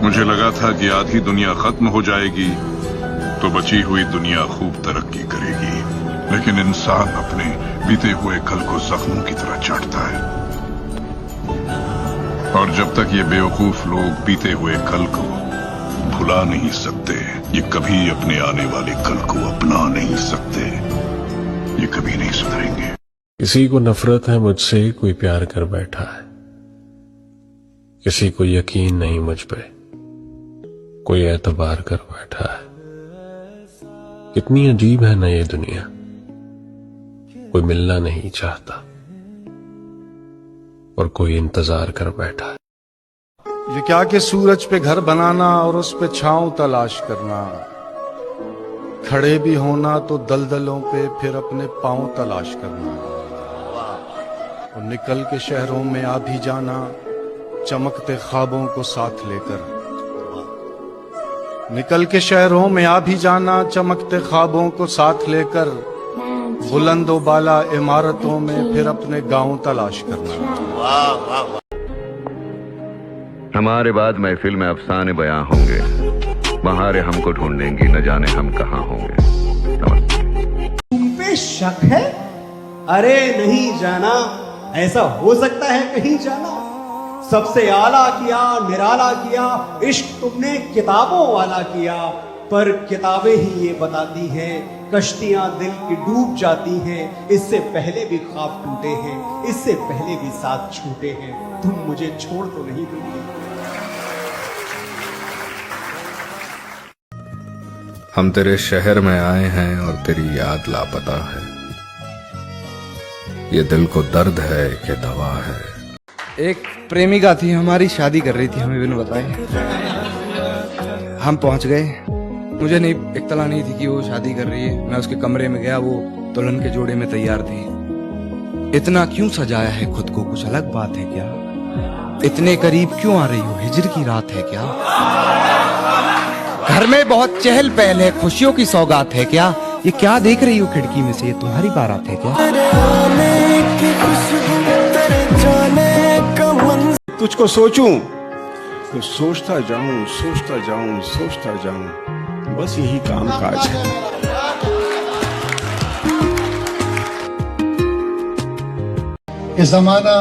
मुझे लगा था कि आधी दुनिया खत्म हो जाएगी तो बची हुई दुनिया खूब तरक्की करेगी, लेकिन इंसान अपने बीते हुए कल को जख्मों की तरह चाटता है। और जब तक ये बेवकूफ लोग बीते हुए कल को भुला नहीं सकते, ये कभी अपने आने वाले कल को अपना नहीं सकते, ये कभी नहीं सुधरेंगे। किसी को नफरत है मुझसे, कोई प्यार कर बैठा है। किसी को यकीन नहीं मुझ पे, कोई एतबार कर बैठा है। कितनी अजीब है ना ये दुनिया, कोई मिलना नहीं चाहता और कोई इंतजार कर बैठा है। ये क्या कि सूरज पे घर बनाना और उस पे छांव तलाश करना, खड़े भी होना तो दलदलों पे फिर अपने पांव तलाश करना, और निकल के शहरों में आ भी जाना चमकते ख्वाबों को साथ लेकर। निकल के शहरों में आ भी जाना चमकते ख्वाबों को साथ लेकर, बुलंदो बाला इमारतों में फिर अपने गांव तलाश करना। हमारे बाद महफिल में अफसाने बयां होंगे, बहारें हमको ढूंढेंगी, न जाने हम कहां होंगे। नमस्ते। तुम पे शक है? अरे नहीं जाना, ऐसा हो सकता है कहीं जाना। सबसे आला किया, निराला किया, इश्क तुमने किताबों वाला किया, पर किताबें ही ये बताती हैं कश्तियां दिल की डूब जाती हैं। इससे पहले भी ख्वाब टूटे हैं, इससे पहले भी साथ छूटे हैं, तुम मुझे छोड़ तो नहीं दोगी। हम तेरे शहर में आए हैं और तेरी याद लापता है। ये दिल को दर्द है कि दवा है। एक प्रेमिका थी, हमारी शादी कर रही थी, हमें बिन बताए हम पहुंच गए। मुझे नहीं इत्तला नहीं थी कि वो शादी कर रही है। मैं उसके कमरे में गया, वो दुल्हन के जोड़े में तैयार थी। इतना क्यों सजाया है खुद को, कुछ अलग बात है क्या? इतने करीब क्यों आ रही हो, हिजर की रात है क्या? घर में बहुत चहल पहल है, खुशियों की सौगात है क्या? ये क्या देख रही हो खिड़की में से, ये तुम्हारी बारात है क्या? तुझको सोचूं तो सोचता जाऊं, सोचता जाऊं, सोचता जाऊं, बस यही काम काज है। ये जमाना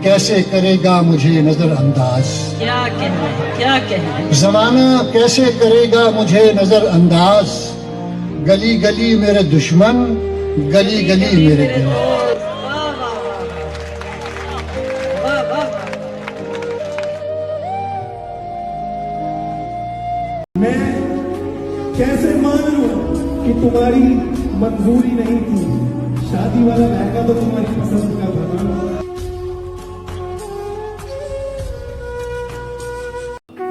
कैसे करेगा मुझे नजरअंदाज, क्या कहना जमाना कैसे करेगा मुझे नजरअंदाज। गली गली मेरे दुश्मन, गली गली मेरे गुलाम। मैं कैसे मान लूं कि तुम्हारी मंजूरी नहीं थी, शादी वाला लहंगा तो तुम्हारी पसंद का था।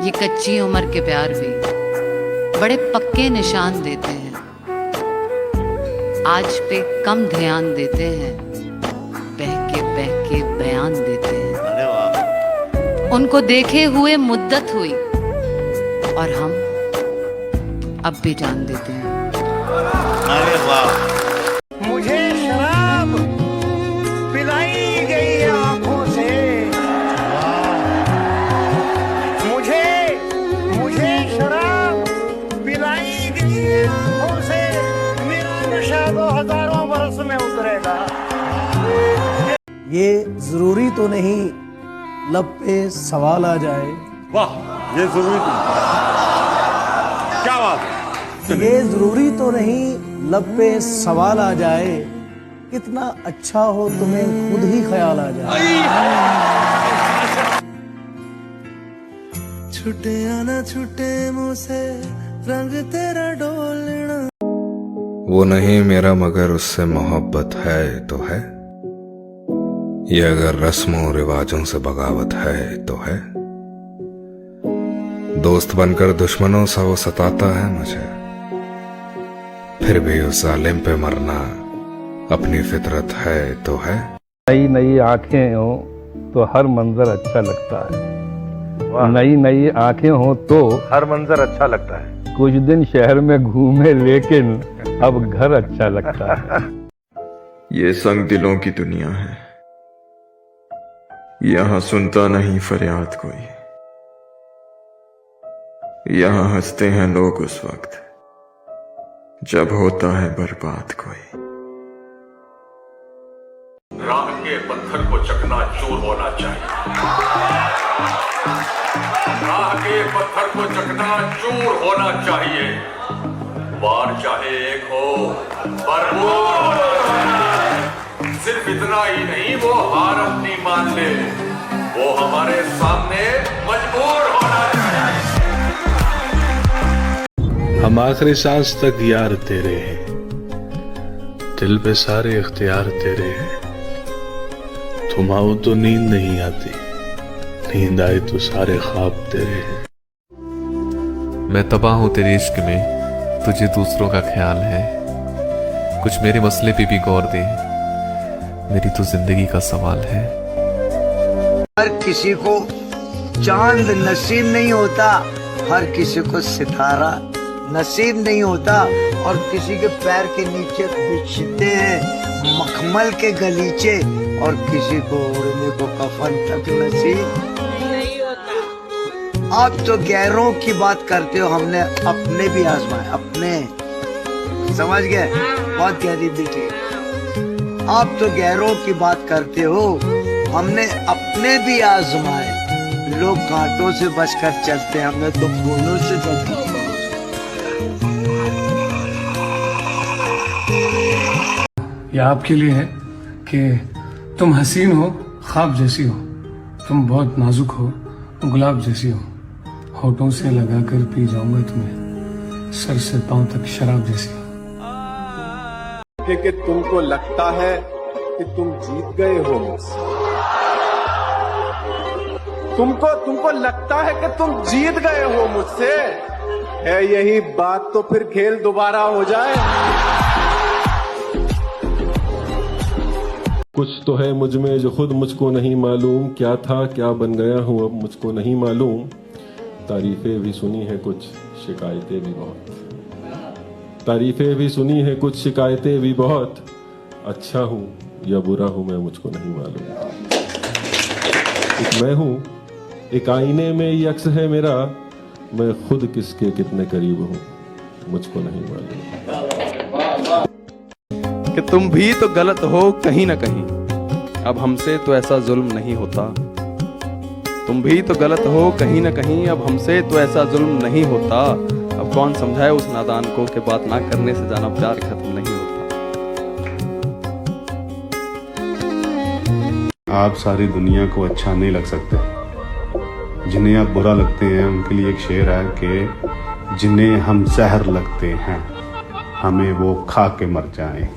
ये कच्ची उम्र के प्यार भी बड़े पक्के निशान देते हैं, आज पे कम ध्यान देते हैं, बह के बयान देते हैं। अरे वाह। उनको देखे हुए मुद्दत हुई और हम अब भी जान देते हैं। अरे वाह। मुझे शराब पिलाई गई आंखों से, मुझे शराब पिलाई गई आंखों से, मेरा नशा 2000 बरस में उतरेगा। ये जरूरी तो नहीं लब पे सवाल आ जाए। वाह, ये जरूरी तो क्या बात है। ये जरूरी तो नहीं लब पे सवाल आ जाए, कितना अच्छा हो तुम्हें खुद ही ख्याल आ जाए। छुटे आना छुटे मुँह से रंग तेरा डोलना। वो नहीं मेरा मगर उससे मोहब्बत है तो है। ये अगर रस्मों रिवाजों से बगावत है तो है। दोस्त बनकर दुश्मनों सा वो सताता है मुझे, फिर भी उस जालिम पे मरना अपनी फितरत है तो है। नई नई आंखें हो तो हर मंजर अच्छा लगता है, नई नई आंखें हो तो हर मंजर अच्छा लगता है। कुछ दिन शहर में घूमे लेकिन अब घर अच्छा लगता है। ये संग दिलों की दुनिया है, यहाँ सुनता नहीं फरियाद कोई। यहाँ हंसते हैं लोग उस वक्त जब होता है बर्बाद कोई। राह के पत्थर को चकनाचूर होना चाहिए। राह के पत्थर को चकनाचूर होना चाहिए। वार चाहे एक हो पर वो सिर्फ इतना ही नहीं, वो हार अपनी मान ले, वो हमारे सामने मजबूर होना चाहिए। हम आखिरी सांस तक यार तेरे हैं, दिल पे सारे इख्तियार तेरे हैं। तुम आओ तो नींद नहीं आती, नींद आए तो सारे ख्वाब तेरे हैं। मैं तबाह हूं तेरे इश्क में, तुझे दूसरों का ख्याल है। कुछ मेरे मसले पे भी गौर दे, मेरी तो जिंदगी का सवाल है। हर किसी को चांद नसीब नहीं होता, हर किसी को सितारा नसीब नहीं होता, और किसी के पैर के नीचे बिछते हैं मखमल के गलीचे, और किसी को उड़ने को कफन तक नसीब नहीं होता। आप तो गैरों की बात करते हो, हमने अपने भी आजमाए, अपने, समझ गए? बहुत गहरी दिखी। आप तो गैरों की बात करते हो, हमने अपने भी आजमाए। लोग कांटों से बचकर चलते हैं, हमने तो फूलों से बचकर। यह आपके लिए है कि तुम हसीन हो, ख्वाब जैसी हो, तुम बहुत नाजुक हो, गुलाब जैसी हो। होठों से लगाकर पी जाऊंगा तुम्हें, सर से पांव तक शराब जैसी हो। कि तुमको लगता है कि तुम जीत गए हो मुझसे, तुमको लगता है कि तुम जीत गए हो मुझसे, है यही बात तो फिर खेल दोबारा हो जाए। कुछ तो है मुझ में जो खुद मुझको नहीं मालूम, क्या था क्या बन गया हूँ अब मुझको नहीं मालूम। तारीफें भी सुनी है कुछ, शिकायतें भी बहुत। तारीफें भी सुनी है कुछ, शिकायतें भी बहुत। अच्छा हूँ या बुरा हूँ मैं मुझको नहीं मालूम। एक मैं हूँ, एक आईने में ये अक्स है मेरा, मैं खुद किसके कितने करीब हूँ मुझको नहीं मालूम। कि तुम भी तो गलत हो कहीं ना कहीं, अब हमसे तो ऐसा जुल्म नहीं होता। तुम भी तो गलत हो कहीं ना कहीं, अब हमसे तो ऐसा जुल्म नहीं होता। अब कौन समझाए उस नादान को कि बात ना करने से जाना प्यार खत्म नहीं होता। आप सारी दुनिया को अच्छा नहीं लग सकते, जिन्हें आप बुरा लगते हैं उनके लिए एक शेर है कि जिन्हें हम जहर लगते हैं हमें वो खा के मर जाएं।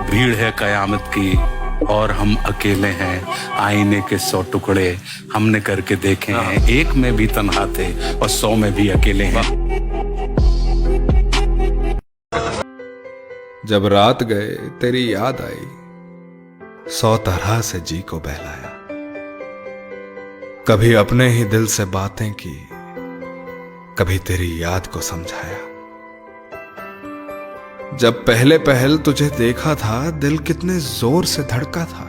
भीड़ है कयामत की और हम अकेले हैं, आईने के 100 टुकड़े हमने करके देखे हैं। एक में भी तन्हा थे और 100 में भी अकेले हैं। जब रात गए तेरी याद आई, 100 तरह से जी को बहलाया। कभी अपने ही दिल से बातें की, कभी तेरी याद को समझाया। जब पहले पहल तुझे देखा था, दिल कितने जोर से धड़का था।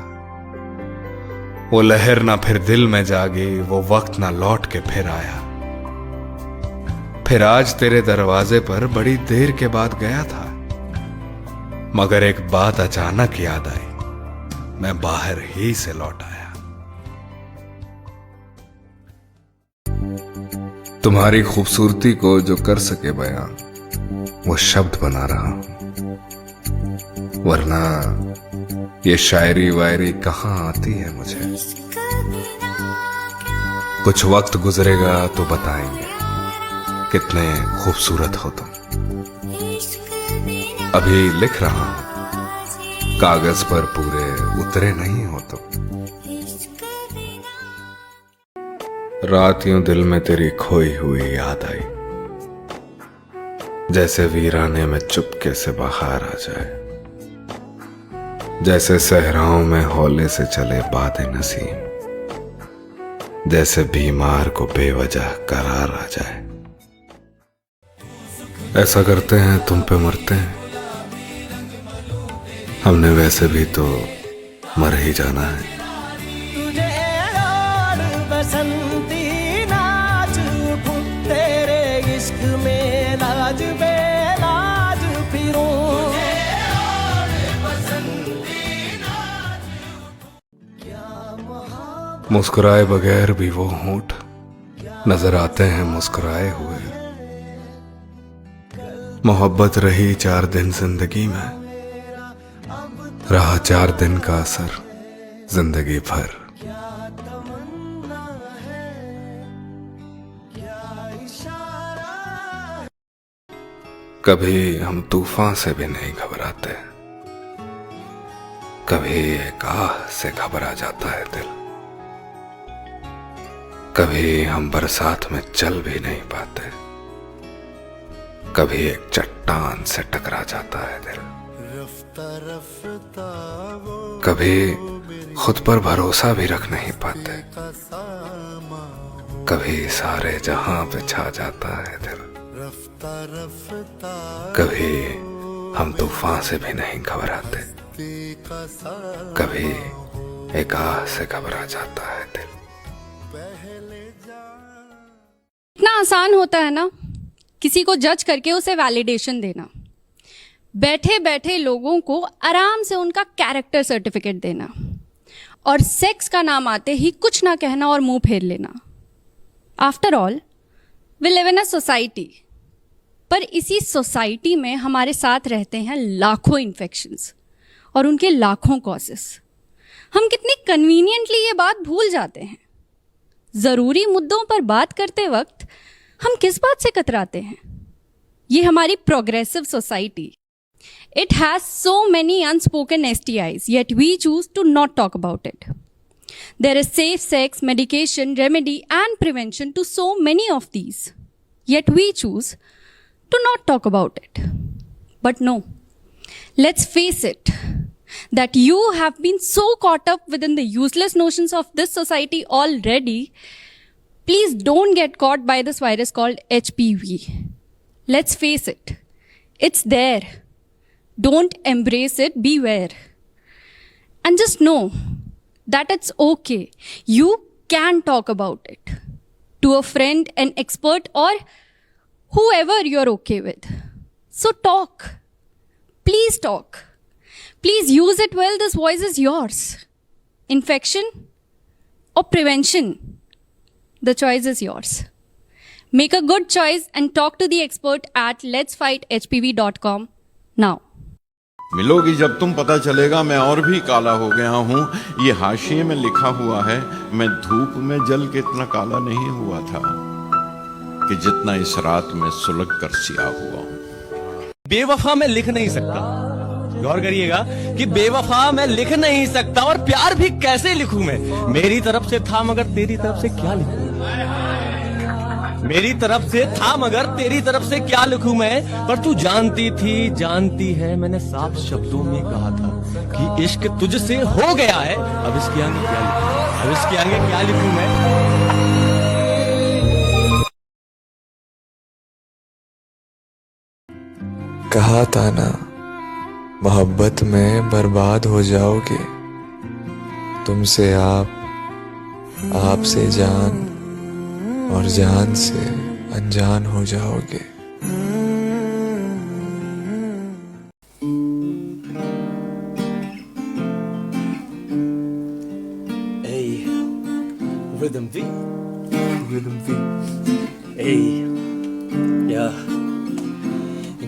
वो लहर ना फिर दिल में जागी, वो वक्त ना लौट के फिर आया। फिर आज तेरे दरवाजे पर बड़ी देर के बाद गया था, मगर एक बात अचानक याद आई, मैं बाहर ही से लौट आया। तुम्हारी खूबसूरती को जो कर सके बयां, वो शब्द बना रहा हूं, वरना ये शायरी वायरी कहां आती है मुझे। कुछ वक्त गुजरेगा तो बताएंगे कितने खूबसूरत हो तुम। अभी लिख रहा हूं, कागज पर पूरे उतरे नहीं हो तुम। रात यूं दिल में तेरी खोई हुई याद आई, जैसे वीराने में चुपके से बाहर आ जाए। जैसे सहराओं में हौले से चले बादे नसीम, जैसे बीमार को बेवजह करार आ जाए। ऐसा करते हैं तुम पे मरते हैं, हमने वैसे भी तो मर ही जाना है। बसंती नाच उठूं, तेरे इश्क में लाज बेलाज फिरूं। मुस्कुराए बगैर भी वो होंठ नजर आते हैं मुस्कुराए हुए। मोहब्बत रही 4 दिन जिंदगी में, रहा 4 दिन का असर जिंदगी भर। कभी हम तूफान से भी नहीं घबराते, कभी एक आह से घबरा जाता है दिल। कभी हम बरसात में चल भी नहीं पाते, कभी एक चट्टान से टकरा जाता है दिल। कभी खुद पर भरोसा भी रख नहीं पाते, कभी सारे जहां पे छा जाता है दिल। कभी हम तूफान से भी नहीं घबराते, कभी एक आह से घबरा जाता है दिल। इतना आसान होता है ना किसी को जज करके उसे वैलिडेशन देना, बैठे बैठे लोगों को आराम से उनका कैरेक्टर सर्टिफिकेट देना, और सेक्स का नाम आते ही कुछ ना कहना और मुंह फेर लेना। After all we live in a society, पर इसी सोसाइटी में हमारे साथ रहते हैं लाखों इन्फेक्शंस और उनके लाखों कॉजेस। हम कितनी कन्वीनियंटली ये बात भूल जाते हैं। जरूरी मुद्दों पर बात करते वक्त हम किस बात से कतराते हैं? ये हमारी progressive society, it has so many unspoken STIs, yet we choose to not talk about it. There is safe sex, medication, remedy and prevention to so many of these, yet we choose to not talk about it. But no, let's face it, that you have been so caught up within the useless notions of this society already. Please don't get caught by this virus called HPV. Let's face it, it's there. Don't embrace it, beware. And just know that it's okay. You can talk about it to a friend, an expert, or whoever you're okay with. So talk. Please talk. Please use it well. This voice is yours. Infection or prevention, the choice is yours. Make a good choice and talk to the expert at letsfighthpv.com now. मिलोगी जब तुम पता चलेगा मैं और भी काला हो गया हूँ। ये हाशिए में लिखा हुआ है, मैं धूप में जल के इतना काला नहीं हुआ था कि जितना इस रात में सुलग कर सिया हुआ हूँ। बेवफा मैं लिख नहीं सकता, गौर करिएगा कि बेवफा मैं लिख नहीं सकता, और प्यार भी कैसे लिखूं मैं? मेरी तरफ से था मगर तेरी तरफ से क्या लिखूं? मेरी तरफ से था मगर तेरी तरफ से क्या लिखूं मैं? पर तू जानती थी, जानती है, मैंने साफ शब्दों में कहा था कि इश्क तुझसे हो गया है। अब इसके आगे क्या लिखूं? अब इसके आगे क्या लिखूं मैं? कहा था ना मोहब्बत में बर्बाद हो जाओगे, तुमसे आपसे जान और जान से अनजान हो जाओगे। Hey, rhythm V, hey, yeah.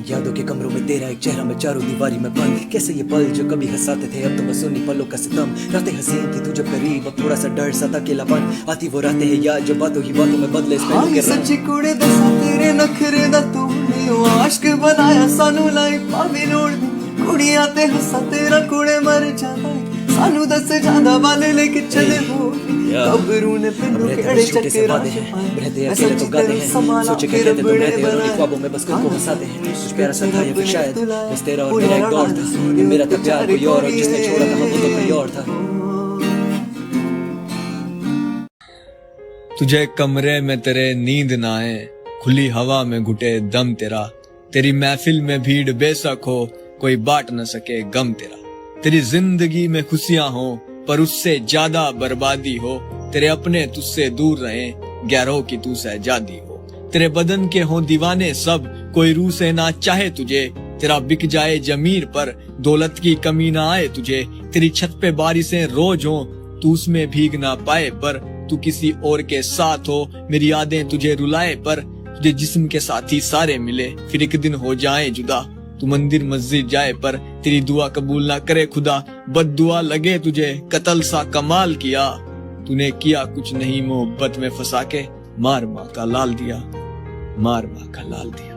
यादों के कमरों में तेरा एक चेहरा, मैं चारों दीवारी में बंद। कैसे ये पल जो कभी हंसाते थे, अब तो बस उन्हीं पलों का सितम। रातें हसीन थी तू जब करीब, अब थोड़ा सा डर सा था, अकेलापन। आती वो रातें हैं याद जो बातों ही बातों में बदले इस पहलू के रंग। सच्ची कुड़े दसा तेरे नखरे दा तू नहीं आशिक बनाया सानू लाई पावे लोड़ दी। कुड़ियां ते हंसा तेरा कुड़े मर जाता है, सानू दस जादा वाले लेके चले हो। कब्रू ने पिंडू केड़े चक्कर रहते अकेले तो गाते हैं, सोचे क्या कहते तुम रहते हो, उनकी ख्वाबों में बस खुद को हंसाते हैं। कुछ प्यारा सा था या फिर शायद बस तेरा और मेरा एक दौर था, ये मेरा था प्यार कोई और जिसने छोड़ा था वो तो कोई और था। तुझे कमरे में तेरे नींद ना आए, खुली हवा में घुटे दम तेरा। तेरी महफिल में भीड़ बेशक हो, कोई बांट न सके गम तेरा। तेरी जिंदगी में खुशियां हो पर उससे ज्यादा बर्बादी हो, तेरे अपने तुझसे दूर रहे, गैरों की तू सहजादी हो। तेरे बदन के हों दीवाने सब, कोई रूह से ना चाहे तुझे। तेरा बिक जाए जमीर पर, दौलत की कमी ना आए तुझे। तेरी छत पे बारिशें रोज हो, तू उसमें भीग ना पाए पर। तू किसी और के साथ हो, मेरी यादें तुझे रुलाए पर। तुझे जिस्म के साथी सारे मिले, फिर एक दिन हो जाए जुदा। तू मंदिर मस्जिद जाए पर, तेरी दुआ कबूल ना करे खुदा। बद दुआ लगे तुझे, कत्ल सा कमाल किया। तूने किया कुछ नहीं मोहब्बत में फंसा के, मार माँ का लाल दिया, मार माँ का लाल दिया।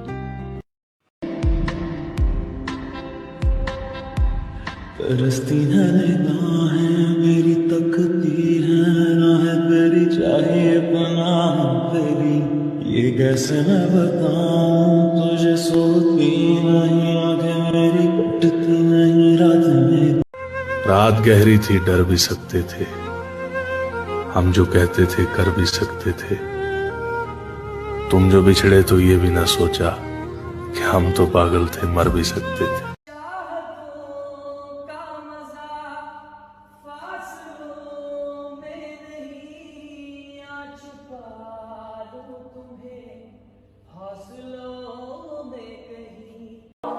परस्ती है मेरी तकदीर है, ना है तेरी चाहिए पनाह तेरी। ये कैसे मैं बताऊं तुझे, सोती नहीं आंखें मेरी, कटती नहीं रात मेरी। रात गहरी थी, डर भी सकते थे हम, जो कहते थे कर भी सकते थे। तुम जो बिछड़े तो ये भी ना सोचा कि हम तो पागल थे, मर भी सकते थे।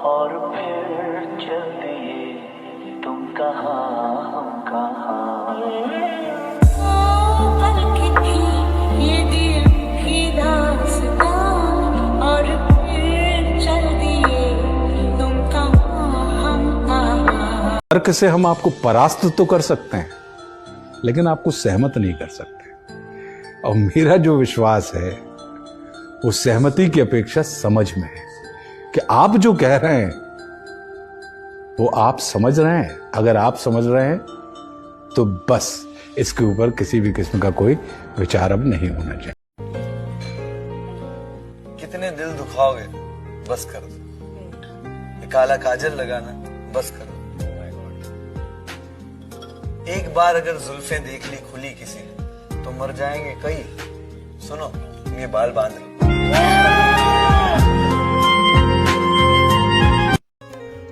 और फिर चल दिए तुम कहाँ हम कहाँ। और फिर चल दिए तुम कहाँ हम कहाँ। तर्क से हम आपको परास्त तो कर सकते हैं, लेकिन आपको सहमत नहीं कर सकते। और मेरा जो विश्वास है वो सहमति की अपेक्षा समझ में है, कि आप जो कह रहे हैं वो आप समझ रहे हैं। अगर आप समझ रहे हैं तो बस इसके ऊपर किसी भी किस्म का कोई विचार अब नहीं होना चाहिए। कितने दिल दुखाओगे, बस कर दो। ये काला काजल लगाना बस कर दो। एक बार अगर जुल्फें देख ली खुली किसी ने, तो मर जाएंगे कई। सुनो, ये बाल बांध लो।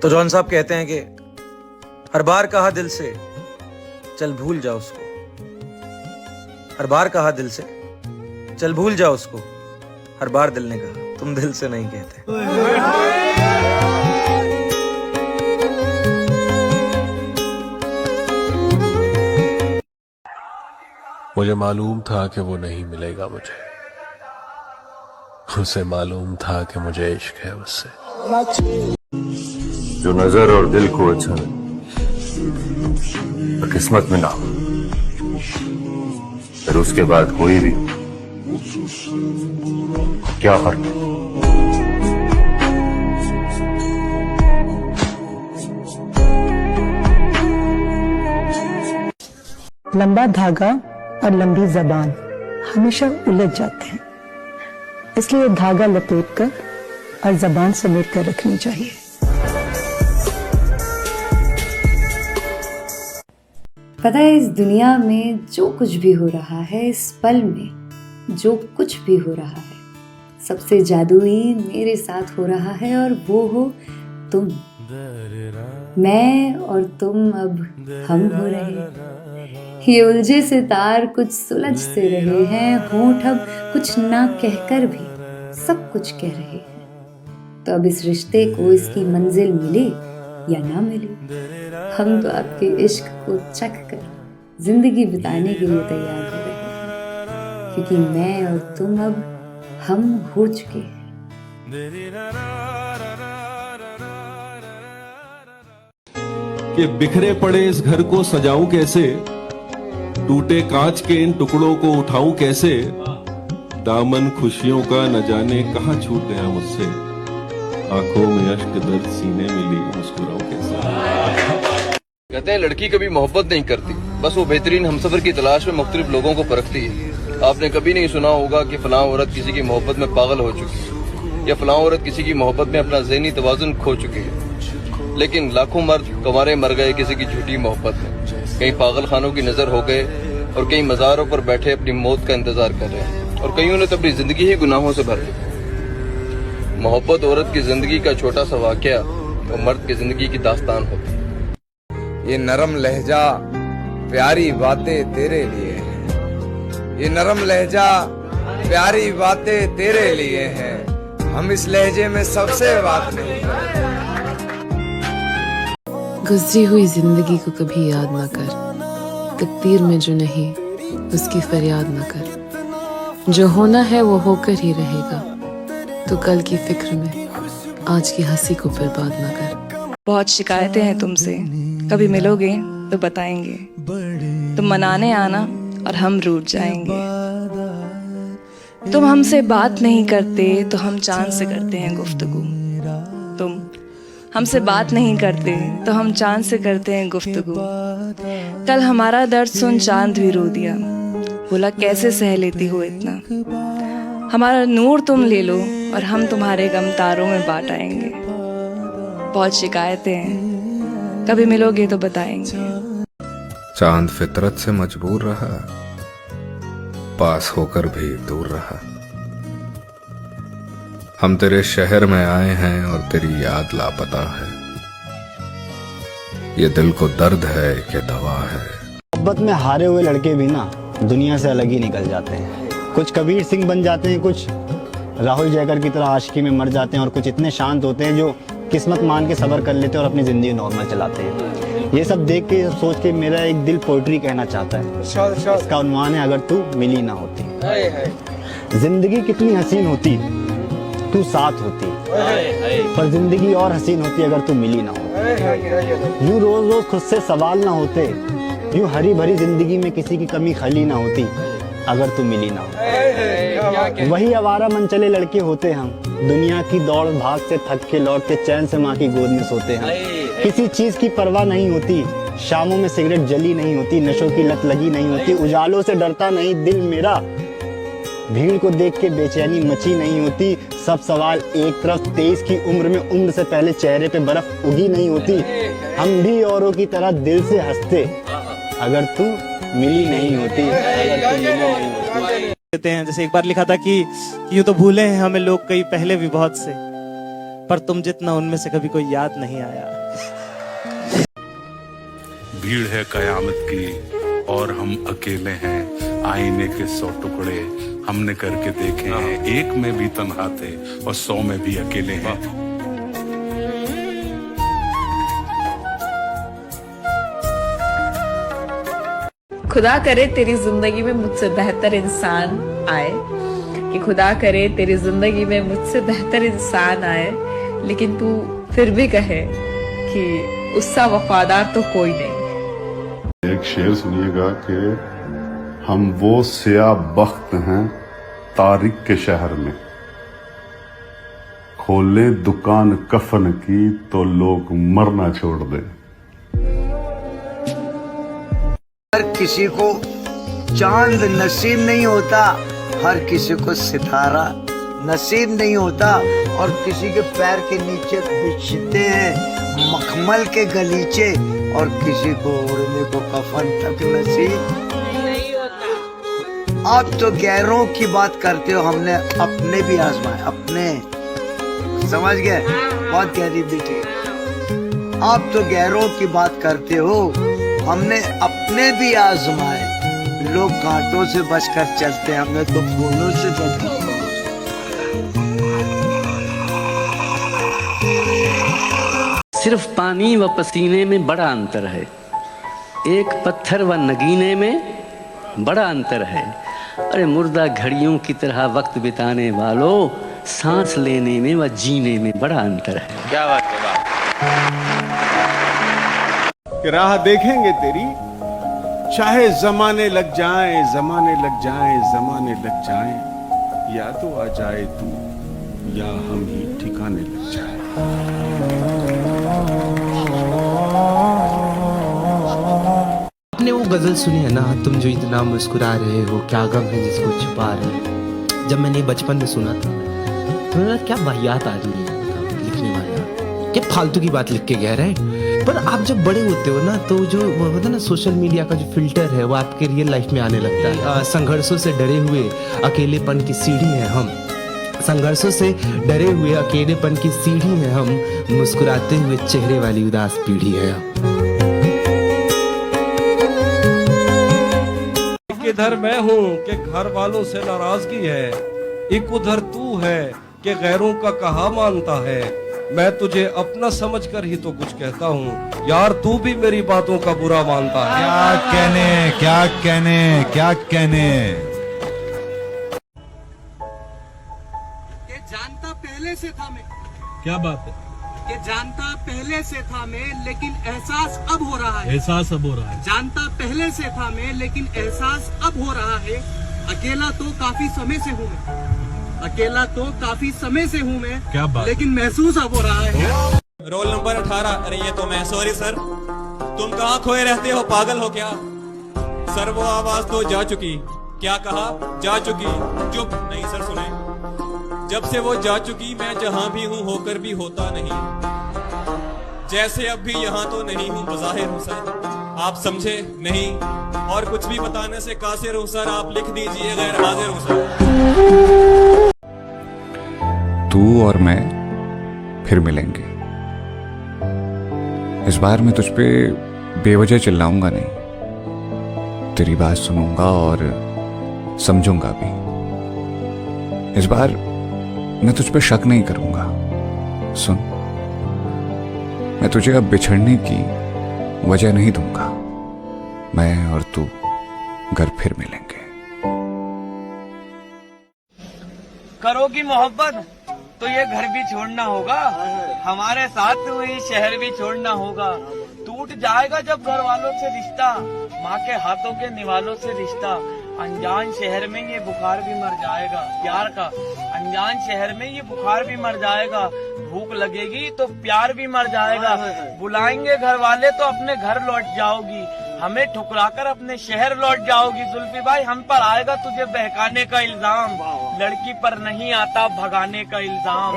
तो जॉन साहब कहते हैं कि हर बार कहा दिल से चल भूल जाओ उसको, हर बार कहा दिल से चल भूल जाओ उसको, हर बार दिल ने कहा तुम दिल से नहीं कहते। मुझे मालूम था कि वो नहीं मिलेगा मुझे, उसे मालूम था कि मुझे इश्क है उससे। जो नजर और दिल को अच्छा लगे और किस्मत में ना हो, फिर उसके बाद कोई भी क्या फर्क है। लंबा धागा और लंबी जबान हमेशा उलझ जाते हैं, इसलिए धागा लपेट कर और जबान समेट कर रखनी चाहिए। पता है, इस दुनिया में जो कुछ भी हो रहा है, इस पल में जो कुछ भी हो रहा है, सबसे जादुई मेरे साथ हो रहा है, और वो हो तुम। मैं और तुम अब हम हो रहे। ये उलझे से तार कुछ सुलझ से रहे हैं, होंठ अब कुछ ना कहकर भी सब कुछ कह रहे हैं। तो अब इस रिश्ते को इसकी मंजिल मिले या ना मिले, हम तो आपके इश्क को चख कर जिंदगी बिताने के लिए तैयार हो रहे हैं, क्योंकि मैं और तुम अब हम हो चुके हैं। कि बिखरे पड़े इस घर को सजाऊं कैसे, टूटे कांच के इन टुकड़ों को उठाऊं कैसे। दामन खुशियों का न जाने कहां छूट गया मुझसे, आंखों में अश्क दर्द सीने में ली मुस्कुराऊं कैसे। कहते हैं लड़की कभी मोहब्बत नहीं करती, बस वो बेहतरीन हमसफर की तलाश में मुख्तलिफ लोगों को परखती है। आपने कभी नहीं सुना होगा कि फलां औरत किसी की मोहब्बत में पागल हो चुकी है, या फलां औरत किसी की मोहब्बत में अपना ज़हनी तवाज़ुन खो चुकी है। लेकिन लाखों मर्द कंवारे मर गए किसी की झूठी मोहब्बत में, कहीं पागल खानों की नजर हो गए, और कई मज़ारों पर बैठे अपनी मौत का इंतजार कर रहे हैं, और कईयों ने तो अपनी जिंदगी ही गुनाहों से भर ली। मोहब्बत औरत की जिंदगी का छोटा सा वाकया और मर्द की जिंदगी की दास्तान होती है। ये नरम लहजा प्यारी बातें तेरे लिए है, ये नरम लहजा प्यारी बातें तेरे लिए हैं, हम इस लहजे में सबसे बात नहीं करते। गुजरी हुई जिंदगी को कभी याद ना कर, तकदीर में जो नहीं उसकी फरियाद ना कर। जो होना है वो होकर ही रहेगा, तो कल की फिक्र में आज की हंसी को बर्बाद ना कर। बहुत शिकायतें हैं तुमसे, कभी मिलोगे तो बताएंगे। तुम मनाने आना और हम रूठ जाएंगे। तुम हमसे बात नहीं करते तो हम चांद से करते हैं गुफ्तगू। तुम हमसे बात नहीं करते तो हम चांद से करते हैं गुफ्तगू। कल हमारा दर्द सुन चांद भी रो दिया, बोला कैसे सह लेती हो इतना। हमारा नूर तुम ले लो और हम तुम्हारे गम तारों में बांट आएंगे। बहुत शिकायतें हैं, कभी मिलोगे तो बताएंगे। चांद फितरत से मजबूर रहा, पास होकर भी दूर रहा। हम तेरे शहर में आए हैं और तेरी याद लापता है। ये दिल को दर्द है कि दवा है। मोहब्बत में हारे हुए लड़के भी ना दुनिया से अलग ही निकल जाते हैं। कुछ कबीर सिंह बन जाते हैं, कुछ राहुल जयकर की तरह आशिकी में मर जाते हैं, और कुछ इतने शांत होते हैं जो किस्मत मान के सब्र कर लेते हैं और अपनी जिंदगी नॉर्मल चलाते हैं। ये सब देख के सोच के मेरा एक दिल पोइट्री कहना चाहता है। इसका उन्वान है अगर तू मिली ना होती। जिंदगी कितनी हसीन होती तू साथ होती, पर जिंदगी और हसीन होती अगर तू मिली ना होती। यूं रोज रोज खुद से सवाल ना होते, यूं हरी भरी जिंदगी में किसी की कमी खली ना होती अगर तू मिली ना हो। वही आवारा मन चले लड़के होते हम, दुनिया की दौड़ भाग से थक के लौट के चैन से माँ की गोद में सोते हैं। किसी चीज की परवाह नहीं होती, शामों में सिगरेट जली नहीं होती, नशों की लत लगी नहीं होती, उजालों से डरता नहीं दिल मेरा, भीड़ को देख के बेचैनी मची नहीं होती। सब सवाल एक तरफ, 23 की उम्र में उम्र से पहले चेहरे पे बर्फ उगी नहीं होती। हम भी औरों की तरह दिल से हंसते अगर तू मिली नहीं होती, अगर तू मिली नहीं होती। कहते हैं जैसे एक बार लिखा था कि यूं तो भूले हैं हमें लोग कई पहले भी बहुत से, पर तुम जितना उनमें से कभी कोई याद नहीं आया। भीड़ है कयामत की और हम अकेले हैं, आईने के 100 टुकड़े हमने करके देखे हैं। एक में भी तन्हा थे और 100 में भी अकेले हैं। खुदा करे तेरी जिंदगी में मुझसे बेहतर इंसान आए, कि खुदा करे तेरी जिंदगी में मुझसे बेहतर इंसान आए, लेकिन तू फिर भी कहे कि उससा वफादार तो कोई नहीं। एक शेर सुनिएगा कि हम वो सिया बख्त हैं तारिक के शहर में, खोले दुकान कफन की तो लोग मरना छोड़ दें। हर किसी को चांद नसीब नहीं होता, हर किसी को सितारा नसीब नहीं होता, और किसी के पैर के नीचे बिछते हैं मखमल के गलीचे, और किसी को उड़ने को कफन तक नसीब नहीं होता। आप तो गैरों की बात करते हो, हमने अपने भी आजमाए, अपने समझ गए, बहुत गहरी बेटी। आप तो गैरों की बात करते हो, हमने अपने भी आजमाए। लोग कांटों से बचकर चलते हैं, हमने तो फूलों से बचकर। सिर्फ पानी व पसीने में बड़ा अंतर है, एक पत्थर व नगीने में बड़ा अंतर है। अरे मुर्दा घड़ियों की तरह वक्त बिताने वालों, सांस लेने में व जीने में बड़ा अंतर है। क्या बात है कि राह देखेंगे तेरी, चाहे जमाने लग जाएं, जमाने लग जाएं, जमाने लग जाएं, या तो आ जाए तू या हम ही ठिकाने लग जाए। आपने वो गजल सुनी है ना, तुम जो इतना मुस्कुरा रहे हो क्या गम है जिसको छुपा रहे हो। जब मैंने बचपन में सुना था तो मेरा क्या वाहियात आदमी है लिखने वाला, क्या फालतू की बात लिख के गया रहा है। पर आप जब बड़े होते हो ना तो जो होता है ना सोशल मीडिया का जो फिल्टर है वो आपके रियल लाइफ में आने लगता है। संघर्षों से डरे हुए अकेलेपन की सीढ़ी है हम, संघर्षों से डरे हुए अकेलेपन की सीढ़ी है हम, मुस्कुराते हुए चेहरे वाली उदास पीढ़ी है हम। इधर मैं हूँ कि घर वालों से नाराजगी है, एक उधर तू है कि गैरों का कहा मानता है। मैं तुझे अपना समझकर ही तो कुछ कहता हूँ यार, तू भी मेरी बातों का बुरा मानता है। क्या कहने क्या कहने क्या कहने। कि जानता पहले से था मैं, क्या बात है? कि जानता पहले से था मैं, लेकिन एहसास अब हो रहा है। एहसास अब हो रहा है। जानता पहले से था मैं, लेकिन एहसास अब हो रहा है। अकेला तो काफी समय से हूँ मैं, अकेला तो काफी समय से हूँ मैं, क्या बात? लेकिन महसूस अब हो रहा है। Roll number 18। अरे ये तो मैं, सॉरी सर। तुम कहाँ खोए रहते हो, पागल हो क्या? सर वो आवाज तो जा चुकी। क्या कहा? जा चुकी। चुप। नहीं सर सुने। जब से वो जा चुकी मैं जहाँ भी हूँ होकर भी होता नहीं, जैसे अब भी यहाँ तो नहीं हूँ बज़ाहिर हूँ सर, आप समझे नहीं। और कुछ भी बताने से कासिर हूँ सर, आप लिख दीजिए गैर हाजिर हूँ सर। तू और मैं फिर मिलेंगे। इस बार मैं तुझ पे बेवजह चिल्लाऊंगा नहीं, तेरी बात सुनूंगा और समझूंगा भी। इस बार मैं तुझ पे शक नहीं करूंगा। सुन, मैं तुझे अब बिछड़ने की वजह नहीं दूंगा। मैं और तू घर फिर मिलेंगे। करोगी मोहब्बत तो ये घर भी छोड़ना होगा, हमारे साथ वही शहर भी छोड़ना होगा। टूट जाएगा जब घर वालों से रिश्ता, माँ के हाथों के निवालों से रिश्ता। अनजान शहर में ये बुखार भी मर जाएगा प्यार का, अनजान शहर में ये बुखार भी मर जाएगा। भूख लगेगी तो प्यार भी मर जाएगा। बुलाएंगे घर वाले तो अपने घर लौट जाओगी, हमें ठुकराकर अपने शहर लौट जाओगी। जुल्फी भाई हम पर आएगा तुझे बहकाने का इल्जाम, लड़की पर नहीं आता भगाने का इल्जाम।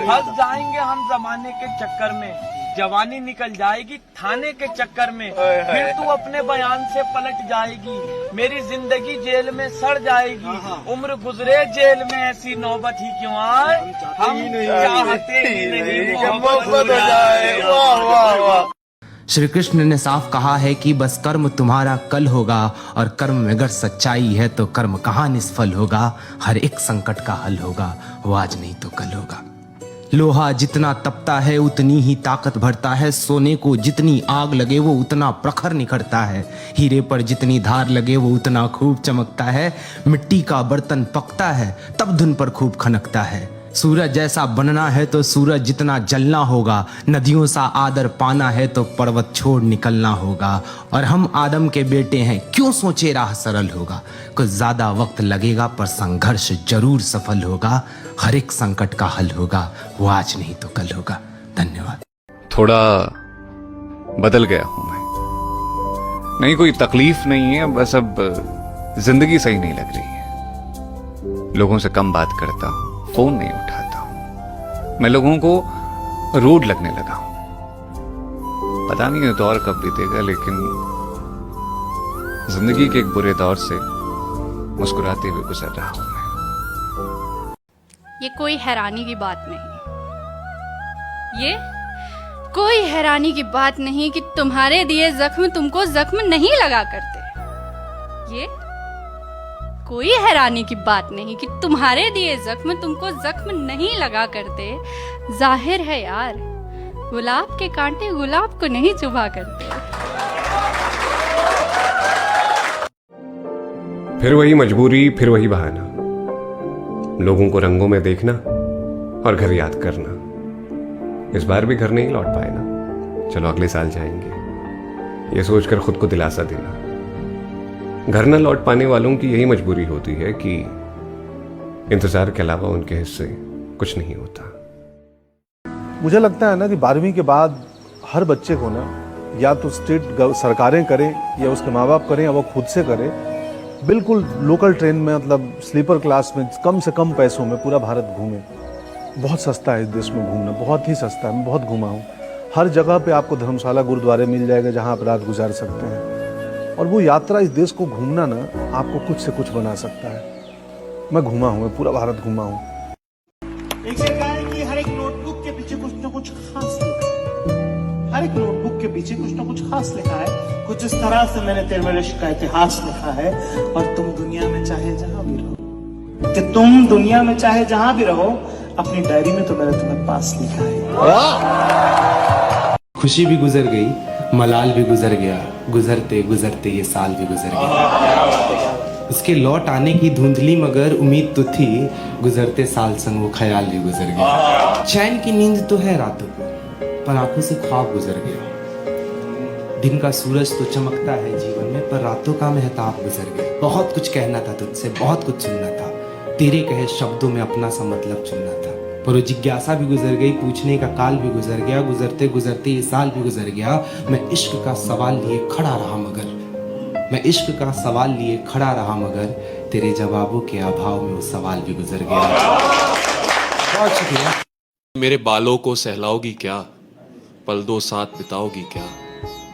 फंस जाएंगे हम जमाने के चक्कर में, जवानी निकल जाएगी थाने के चक्कर में। फिर तू अपने बयान से पलट जाएगी, मेरी जिंदगी जेल में सड़ जाएगी। उम्र गुजरे जेल में ऐसी नौबत ही क्यों आए, हम चाहते ही नहीं मोहब्बत हो जाए। वाह वाह वाह। श्री कृष्ण ने साफ कहा है कि बस कर्म तुम्हारा कल होगा, और कर्म में अगर सच्चाई है तो कर्म कहाँ निष्फल होगा। हर एक संकट का हल होगा, वो आज नहीं तो कल होगा। लोहा जितना तपता है उतनी ही ताकत भरता है, सोने को जितनी आग लगे वो उतना प्रखर निखरता है, हीरे पर जितनी धार लगे वो उतना खूब चमकता है, मिट्टी का बर्तन पकता है तब धुन पर खूब खनकता है। सूरज जैसा बनना है तो सूरज जितना जलना होगा, नदियों सा आदर पाना है तो पर्वत छोड़ निकलना होगा। और हम आदम के बेटे हैं, क्यों सोचे राह सरल होगा। कुछ ज्यादा वक्त लगेगा पर संघर्ष जरूर सफल होगा, हर एक संकट का हल होगा, वो आज नहीं तो कल होगा। धन्यवाद। थोड़ा बदल गया हूं मैं, नहीं कोई तकलीफ नहीं है, बस अब जिंदगी सही नहीं लग रही है। लोगों से कम बात करता हूं, फोन नहीं उठाता हूं, मैं लोगों को रूड लगने लगा हूं। पता नहीं ये दौर कब बीतेगा, लेकिन जिंदगी के एक बुरे दौर से मुस्कुराते हुए गुजर रहा हूं मैं। ये कोई हैरानी की बात नहीं, ये कोई हैरानी की बात नहीं कि तुम्हारे दिए जख्म तुमको जख्म नहीं लगा करते। ये कोई हैरानी की बात नहीं कि तुम्हारे दिए जख्म तुमको जख्म नहीं लगा करते। जाहिर है यार, गुलाब के कांटे गुलाब को नहीं चुभा करते। फिर वही मजबूरी, फिर वही बहाना, लोगों को रंगों में देखना और घर याद करना। इस बार भी घर नहीं लौट पाए ना, चलो अगले साल जाएंगे, ये सोचकर खुद को दिलासा देना। घर न लौट पाने वालों की यही मजबूरी होती है कि इंतजार के अलावा उनके हिस्से कुछ नहीं होता। मुझे लगता है ना कि 12वीं के बाद हर बच्चे को ना, या तो स्टेट सरकारें करें या उसके माँ बाप करें या वो खुद से करे, बिल्कुल लोकल ट्रेन में, मतलब स्लीपर क्लास में कम से कम पैसों में पूरा भारत घूमे। बहुत सस्ता है इस देश में घूमना, बहुत ही सस्ता है। मैं बहुत घूमा हूँ, हर जगह पे आपको धर्मशाला गुरुद्वारे मिल जाएगा जहाँ आप रात गुजार सकते हैं। और वो यात्रा, इस देश को घूमना ना आपको कुछ से कुछ बना सकता है। मैं घूमा हूँ, मैं पूरा भारत घूमा हूँ। एक से कहा है कि हर एक नोटबुक के पीछे कुछ ना कुछ खास लिखा है, हर एक नोटबुक के पीछे कुछ ना कुछ खास लिखा है। कुछ इस तरह से मैंने तेरे इश्क का इतिहास लिखा है। और तुम दुनिया में चाहे जहां भी रहो, कि तुम दुनिया में चाहे जहां भी रहो, अपनी डायरी में तो मैंने तुम्हें पास लिखा है। खुशी भी गुजर गई, मलाल भी गुजर गया, गुजरते गुजरते ये साल भी गुजर गया। उसके लौट आने की धुंधली मगर उम्मीद तो थी, गुजरते साल संग वो ख्याल भी गुजर गया। चैन की नींद तो है रातों को, पर आंखों से ख्वाब गुजर गया। दिन का सूरज तो चमकता है जीवन में, पर रातों का महताब गुजर गया। बहुत कुछ कहना था तुझसे, बहुत कुछ सुनना था, तेरे कहे शब्दों में अपना सा मतलब चुनना था। पर वो जिज्ञासा भी गुजर गई, पूछने का काल भी गुजर गया, गुजरते गुजरते ये साल भी गुजर गया। मैं इश्क का सवाल लिए खड़ा रहा मगर, मैं इश्क का सवाल लिए खड़ा रहा मगर, तेरे जवाबों के अभाव में वो सवाल भी गुजर गया। बहुत शुक्रिया। मेरे बालों को सहलाओगी क्या, पल दो साथ बिताओगी क्या,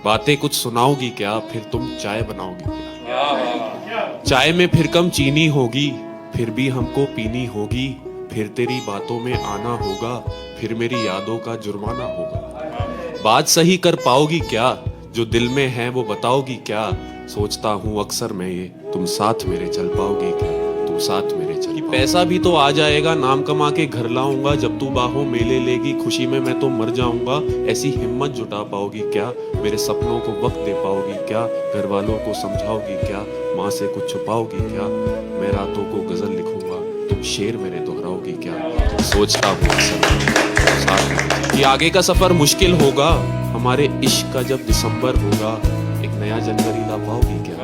बातें कुछ सुनाओगी क्या, फिर तुम चाय बनाओगी क्या। चाय में फिर कम चीनी होगी, फिर भी हमको पीनी होगी, फिर तेरी बातों में आना होगा, फिर मेरी यादों का जुर्माना होगा। बात सही कर पाओगी क्या, जो दिल में है वो बताओगी क्या। सोचता हूँ अक्सर मैं ये, तुम साथ मेरे चल पाओगी क्या, तुम साथ मेरे चल। पैसा भी तो आ जाएगा, नाम कमा के घर लाऊंगा, जब तू बाहों में ले लेगी खुशी में मैं तो मर जाऊंगा। ऐसी हिम्मत जुटा पाओगी क्या, मेरे सपनों को वक्त दे पाओगी क्या, घर वालों को समझाओगी क्या, माँ से कुछ छुपाओगी क्या। मैं रातों को गजल लिखूंगा, तुम शेर मेरे दोहराओगी क्या। सोचता हूँ अक्सर कि आगे का सफर मुश्किल होगा, हमारे इश्क का जब दिसंबर होगा। एक नया जनवरी ला पाओगी क्या,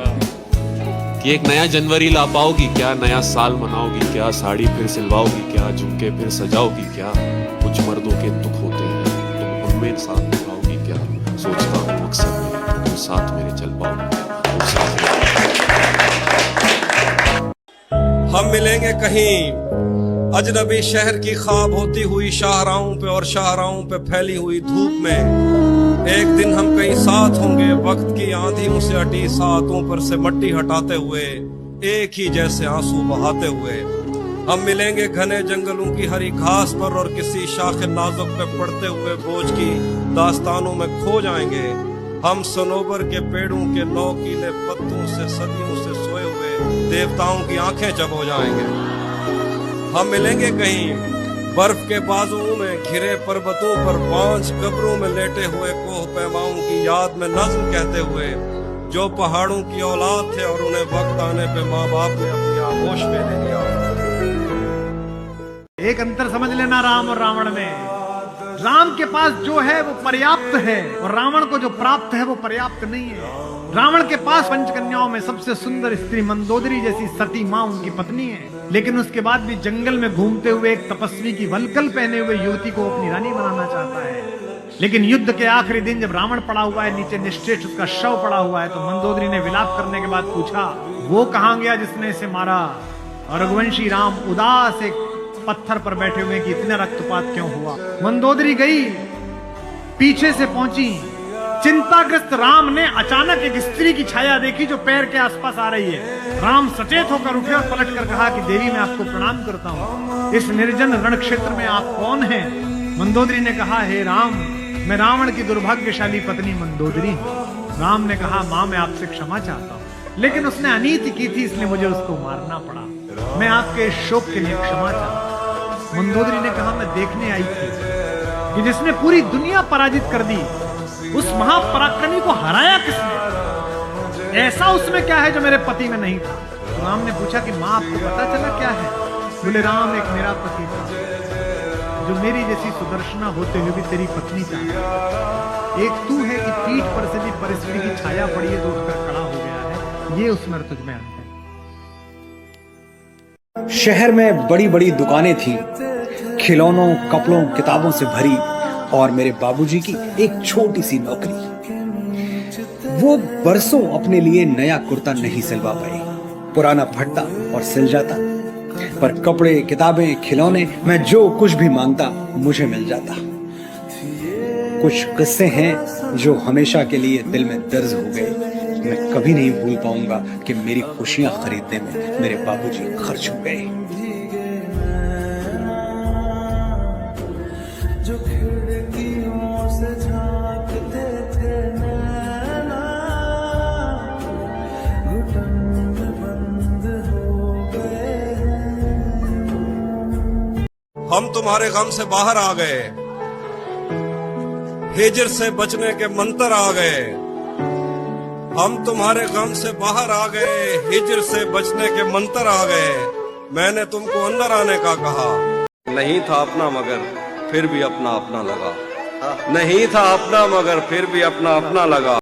कि एक नया जनवरी ला पाओगी क्या, नया साल मनाओगी क्या, साड़ी फिर सिलवाओगी क्या, झुमके फिर सजाओगी क्या। कुछ मर्दों के दुख होते हैं, तुम उनमें साथ निभाओगी क्या। सोचता हूँ अक्सर में, तुम साथ मेरे चल पाओगी क्या, तुम साथ मेरे। हम मिलेंगे कहीं अजनबी शहर की ख्वाब होती हुई शाहराहों पे और शाहराहों पे फैली हुई धूप में। एक दिन हम कहीं साथ होंगे, वक्त की आंधियों से अटी सातों पर से मट्टी हटाते हुए, एक ही जैसे आंसू बहाते हुए। हम मिलेंगे घने जंगलों की हरी घास पर और किसी शाख नाजुक पे पड़ते हुए बोझ की दास्तानों में खो जाएंगे। हम सनोबर के पेड़ों के नौकीले पत्तों से सदियों से सोए हुए देवताओं की आंखें जब हो जाएंगे। हम मिलेंगे कहीं बर्फ के बाजुओं में घिरे पर्वतों पर, 5 कब्रों में लेटे हुए कोह पैमाओं की याद में नज्म कहते हुए, जो पहाड़ों की औलाद थे और उन्हें वक्त आने पे माँ बाप ने अपनी आगोश में ले लिया। एक अंतर समझ लेना राम और रावण में। राम के पास जो है वो पर्याप्त है, और रावण को जो प्राप्त है वो पर्याप्त नहीं है। रावण के पास पंचकन्याओं में सबसे सुंदर स्त्री मंदोदरी जैसी सती माँ उनकी पत्नी है, लेकिन उसके बाद भी जंगल में घूमते हुए एक तपस्वी की वल्कल पहने हुए युवती को अपनी रानी बनाना चाहता है। लेकिन युद्ध के आखिरी दिन जब रावण पड़ा हुआ है, नीचे निश्चेष उसका शव पड़ा हुआ है, तो मंदोदरी ने विलाप करने के बाद पूछा, वो कहाँ गया जिसने इसे मारा। और रघुवंशी राम उदास एक पत्थर पर बैठे हुए कि इतना रक्तपात क्यों हुआ। मंदोदरी गई, पीछे से पहुंची, चिंताग्रस्त राम ने अचानक एक स्त्री की छाया देखी जो पैर के आसपास आ रही है। राम सचेत होकर उठे और पलट कर कहा कि देवी मैं आपको प्रणाम करता हूँ, इस निर्जन रण क्षेत्र में आप कौन हैं। मंदोदरी ने कहा, हे राम, मैं रावण की दुर्भाग्यशाली पत्नी मंदोदरी हूँ। राम ने कहा, माँ मैं आपसे क्षमा चाहता हूँ, लेकिन उसने अनीति की थी इसलिए मुझे उसको मारना पड़ा। मैं आपके शोक के लिए क्षमा चाहता हूँ। मंदोदरी ने कहा, मैं देखने आई थी कि जिसने पूरी दुनिया पराजित कर दी, उस महापराक्रमी को हराया किसने, ऐसा उसमें क्या है जो मेरे पति में नहीं था। तो राम ने पूछा कि माँ आपको पता चला क्या है। बोले, राम एक मेरा पति था जो मेरी जैसी सुदर्शना होते हुए भी तेरी पत्नी था। एक तू है कि पीठ पर से भी परिस्थिति की छाया पड़ी है तो उठकर खड़ा हो गया है। ये उसमें तुझ में अंतर। शहर में बड़ी बड़ी दुकानें थी, खिलौनों, कपड़ों, किताबों से भरी, और मेरे बाबूजी की एक छोटी सी नौकरी। वो बरसों अपने लिए नया कुर्ता नहीं सिलवा पाई, पुराना फटता और सिल जाता, पर कपड़े, किताबें, खिलौने, मैं जो कुछ भी मांगता मुझे मिल जाता। कुछ किस्से हैं जो हमेशा के लिए दिल में दर्ज हो गए। मैं कभी नहीं भूल पाऊंगा कि मेरी खुशियां खरीदने में मेरे बाबूजी खर्च हो गए। जो खिड़कियों से झांकते थे नैना, हम तुम्हारे गम से बाहर आ गए, हिजर से बचने के मंत्र आ गए। हम तुम्हारे गम से बाहर आ गए, हिजर से बचने के मंत्र आ गए। मैंने तुमको अंदर आने का कहा, नहीं था अपना मगर फिर भी अपना अपना लगा। नहीं था अपना मगर फिर भी अपना अपना लगा।